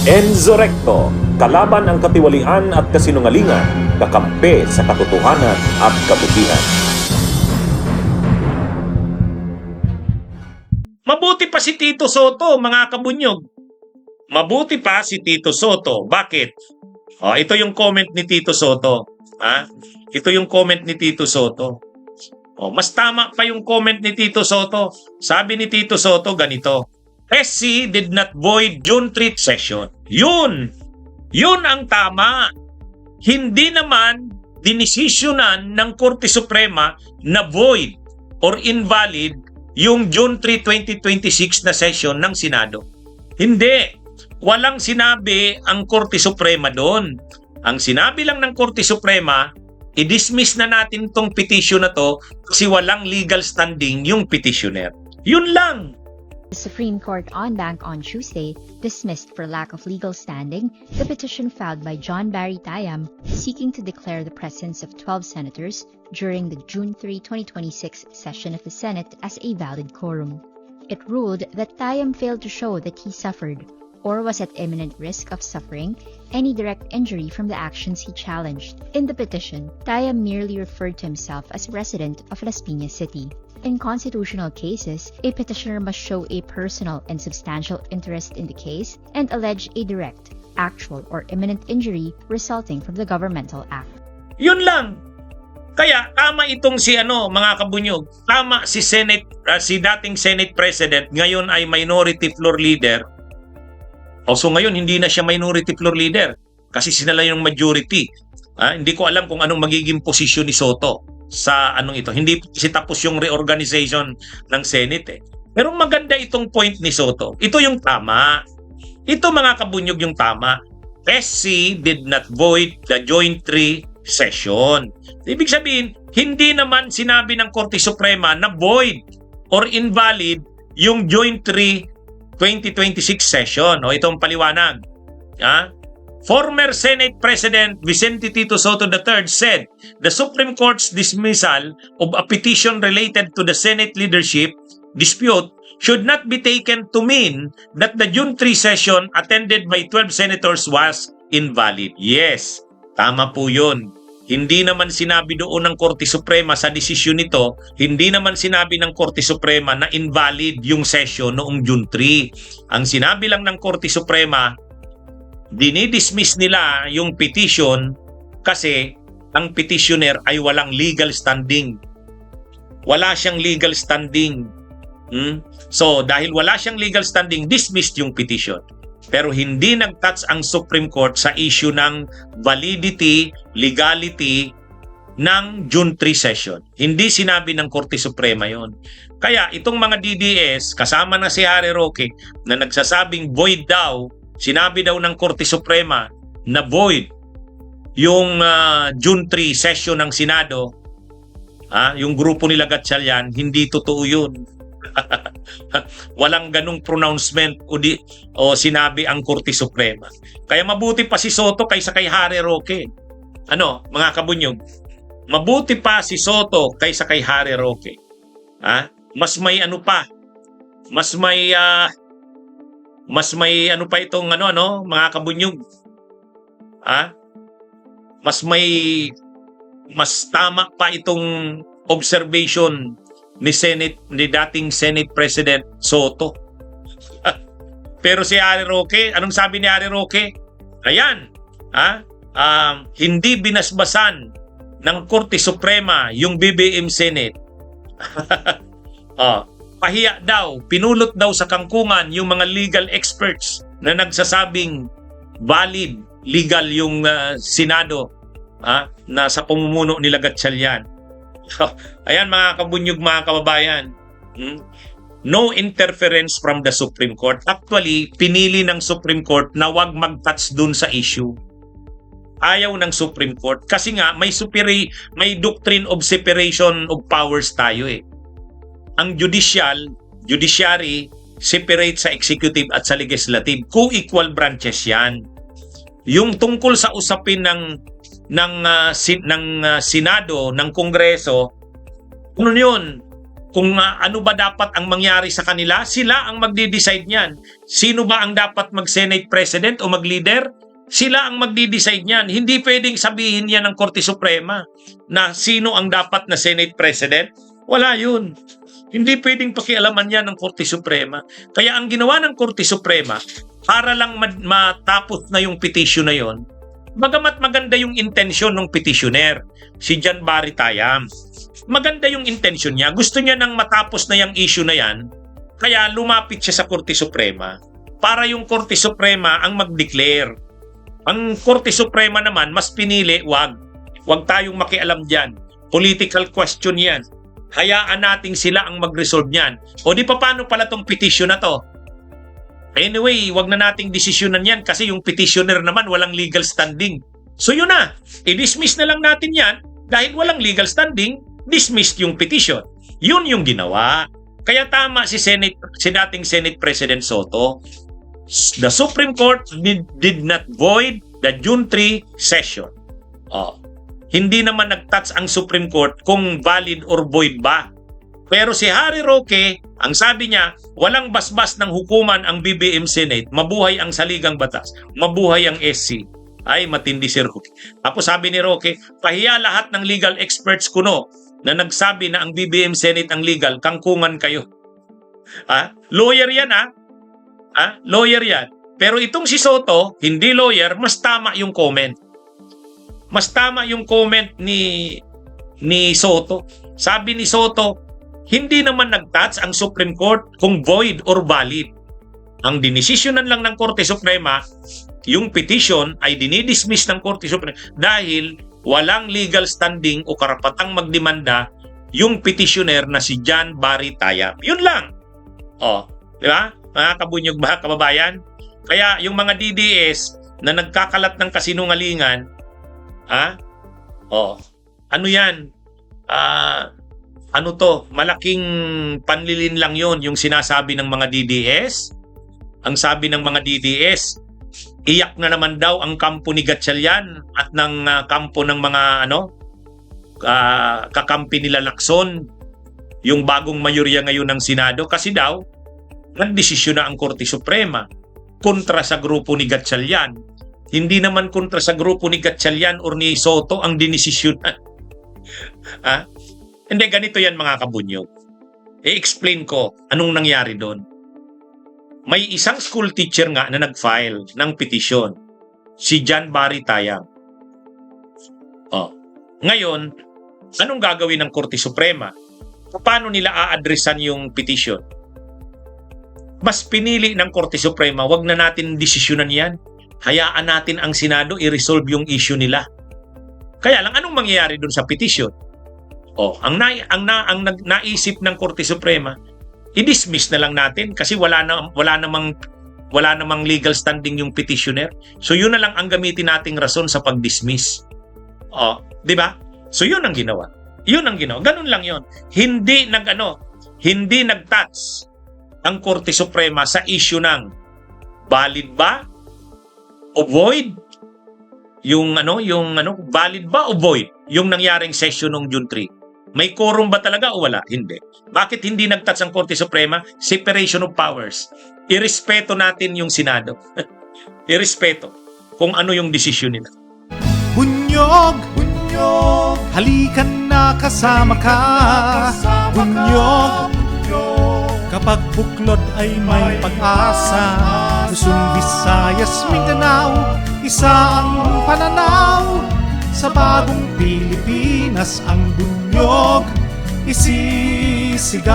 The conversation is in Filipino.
Enzo Recto, kalaban ang katiwalian at kasinungalingan, kakampi sa katotohanan at kabutihan. Mabuti pa si Tito Soto, mga kabunyog. Mabuti pa si Tito Soto. Bakit? Ito yung comment ni Tito Soto. Ito yung comment ni Tito Soto. Mas tama pa yung comment ni Tito Soto. Sabi ni Tito Soto ganito, SC did not void June 3 session. Yun ang tama. Hindi naman dinesisyonan ng Korte Suprema na void or invalid yung June 3, 2026 na session ng Senado. Hindi. Walang sinabi ang Korte Suprema doon. Ang sinabi lang ng Korte Suprema, i-dismiss na natin tong petition na to kasi walang legal standing yung petitioner. Yun lang. The Supreme Court en banc on Tuesday dismissed for lack of legal standing the petition filed by John Barry Tayam seeking to declare the presence of 12 senators during the June 3, 2026 session of the Senate as a valid quorum. It ruled that Tayam failed to show that he suffered or was at imminent risk of suffering any direct injury from the actions he challenged. In the petition, Tayam merely referred to himself as a resident of Las Piñas City. In constitutional cases, a petitioner must show a personal and substantial interest in the case and allege a direct, actual, or imminent injury resulting from the governmental act. Yun lang. Kaya tama itong si mga kabunyog. Tama si si dating Senate President, ngayon ay Minority Floor Leader. So ngayon hindi na siya Minority Floor Leader kasi sinala yung majority. Hindi ko alam kung anong magiging posisyon ni Soto sa ito. Hindi kasi tapos yung reorganization ng Senate. Pero maganda itong point ni Soto. Ito yung tama. Ito mga kabunyog yung tama. SC did not void the Joint 3 session. Ibig sabihin, hindi naman sinabi ng Korte Suprema na void or invalid yung Joint 3 2026 session. Itong paliwanag. Former Senate President Vicente Tito Soto III said the Supreme Court's dismissal of a petition related to the Senate leadership dispute should not be taken to mean that the June 3 session attended by 12 senators was invalid. Yes, tama po yun. Hindi naman sinabi doon ng Korte Suprema sa desisyon nito, hindi naman sinabi ng Korte Suprema na invalid yung session noong June 3. Ang sinabi lang ng Korte Suprema, dinidismiss nila yung petition kasi ang petitioner ay walang legal standing. Wala siyang legal standing. So, dahil wala siyang legal standing, dismissed yung petition. Pero hindi nag-touch ang Supreme Court sa issue ng validity, legality ng June 3 session. Hindi sinabi ng Korte Suprema yon. Kaya itong mga DDS, kasama na si Harry Roque, na nagsasabing void daw, sinabi daw ng Korte Suprema na void yung June 3 session ng Senado, yung grupo nila Gatchalian, hindi totoo yun. Walang ganung pronouncement o sinabi ang Korte Suprema. Kaya mabuti pa si Soto kaysa kay Harry Roque. Mga kabunyog? Mabuti pa si Soto kaysa kay Harry Roque. Mas may pa itong mga kabunyog. Mas tama pa itong observation ni dating Senate President Soto. Pero si Harry Roque, anong sabi ni Harry Roque? Ayan, hindi binasbasan ng Korte Suprema yung BBM Senate. Pahiya daw, pinulot daw sa kangkungan yung mga legal experts na nagsasabing valid, legal yung Senado na sa pamumuno nila Gatchalian. Ayan mga kabunyog, mga kababayan. No interference from the Supreme Court. Actually, pinili ng Supreme Court na wag mag-touch dun sa issue. Ayaw ng Supreme Court kasi nga may doctrine of separation of powers tayo eh. Ang judiciary separate sa executive at sa legislative. Co-equal branches yan. Yung tungkol sa usapin ng Senado, ng Kongreso, yun, kung ano ba dapat ang mangyari sa kanila, sila ang magde-decide niyan. Sino ba ang dapat mag-Senate President o mag-leader? Sila ang magde-decide niyan. Hindi pwedeng sabihin yan ng Korte Suprema na sino ang dapat na Senate President. Wala yun. Hindi pwedeng pakialaman yan ng Korte Suprema. Kaya ang ginawa ng Korte Suprema, para lang matapos na yung petition na yon, bagamat maganda yung intensyon ng petitioner, si John Barry Tayam. Maganda yung intensyon niya. Gusto niya nang matapos na yung issue na yan, kaya lumapit siya sa Korte Suprema para yung Korte Suprema ang mag-declare. Ang Korte Suprema naman, mas pinili, wag tayong makialam dyan. Political question yan. Hayaan nating sila ang mag-resolve niyan. O di pa paano pala tong petition na to? Anyway, wag na nating desisyonan yan kasi yung petitioner naman walang legal standing. So yun na, i-dismiss na lang natin yan dahil walang legal standing, dismissed yung petition. Yun yung ginawa. Kaya tama si dating Senate President Soto. The Supreme Court did not void the June 3 session. Hindi naman nag-touch ang Supreme Court kung valid or void ba. Pero si Harry Roque, ang sabi niya, walang basbas ng hukuman ang BBM Senate, mabuhay ang saligang batas, mabuhay ang SC. Ay, matindi si Roque. Tapos sabi ni Roque, pahiya lahat ng legal experts kuno na nagsabi na ang BBM Senate ang legal, kangkungan kayo. Lawyer yan lawyer yan. Pero itong si Soto, hindi lawyer, mas tama yung comment. Mas tama yung comment ni Soto. Sabi ni Soto, hindi naman nag-touch ang Supreme Court kung void or valid. Ang dinesisyonan lang ng Korte Suprema, yung petition ay dinidismiss ng Korte Suprema dahil walang legal standing o karapatang magdemanda yung petitioner na si John Barry Tayam. Yun lang. Di ba? Mga kabunyog ba, kababayan? Kaya yung mga DDS na nagkakalat ng kasinungalingan, ano yan? Ano to? Malaking panlilin lang yon yung sinasabi ng mga DDS. Ang sabi ng mga DDS, iyak na naman daw ang kampo ni Gatchalian at ng kampo ng mga kakampi nila Lacson, yung bagong mayorya ngayon ng Senado, kasi daw nagdesisyon na ang Korte Suprema kontra sa grupo ni Gatchalian. Hindi naman kontra sa grupo ni Gatchalian or ni Soto ang dinesisyonan. Hindi, ganito yan mga kabunyog. I-explain ko anong nangyari doon. May isang school teacher nga na nag-file ng petition. Si John Barry Tayam. Ngayon, anong gagawin ng Korte Suprema? Paano nila a-addressan yung petition? Mas pinili ng Korte Suprema, wag na natin desisyonan yan. Hayaan natin ang Senado i-resolve yung issue nila. Kaya lang, anong mangyayari doon sa petition? Ang naisip ng Korte Suprema, i-dismiss na lang natin kasi wala namang legal standing yung petitioner. So yun na lang ang gamitin nating rason sa pag-dismiss. Di ba? So yun ang ginawa. Ganun lang yun. Hindi nag-touch ang Korte Suprema sa issue ng valid ba o void? Valid ba o void yung nangyaring session ng June 3? May quorum ba talaga o wala? Hindi. Bakit hindi nag-touch ang Korte Suprema? Separation of powers. Irespeto natin yung Senado. Irespeto kung ano yung desisyon nila. Bunyog, halikan na kasama ka. Bunyog, kapag buklod ay may pag-asa. Luzon, Visayas, Mindanao, isa ang pananaw. Sa bagong Pilipinas ang bunyog isisigaw.